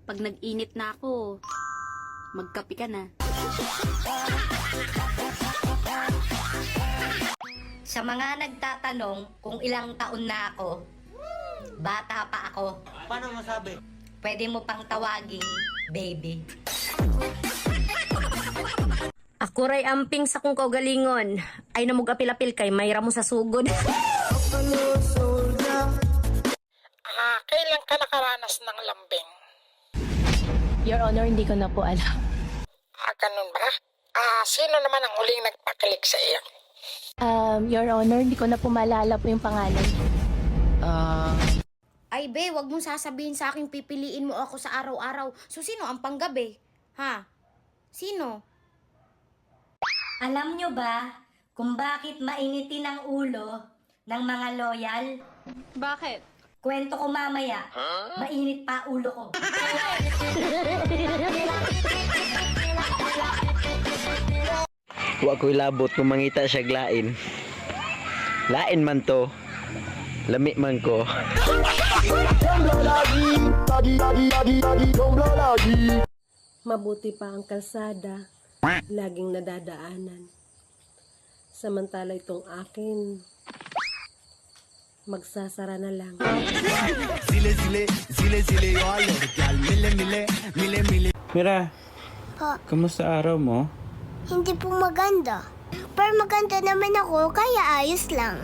Pag nag-init na ako, magkape ka na. Sa mga nagtatanong kung ilang taon na ako, bata pa ako. Paano masabi? Pwede mo pang tawaging baby. Ako ray amping sa kong kaugalingon. Ay namog apil-apil kay mayra mo sa sugod. Kailan ka nakaranas ng lambing? Your Honor, hindi ko na po alam. Ganun ba? Sino naman ang huling nagpakilig sa iyo? Your Honor, hindi ko na po maalala po yung pangalan. Ay be, wag mong sasabihin sa akin pipiliin mo ako sa araw-araw. So sino ang panggabi? Ha? Sino? Alam nyo ba kung bakit mainitin ang ulo ng mga loyal? Bakit? Kwento ko mamaya, mainit pa ulo ko. Wa ko'y labot kung mangita siya lain. Lain man to. Lami man ko. Mabuti pa ang kalsada, laging nadadaanan. Samantala itong akin, magsasara na lang. Mira, Po, kamusta araw mo? hindi po maganda. Pero maganda naman ako, kaya ayos lang.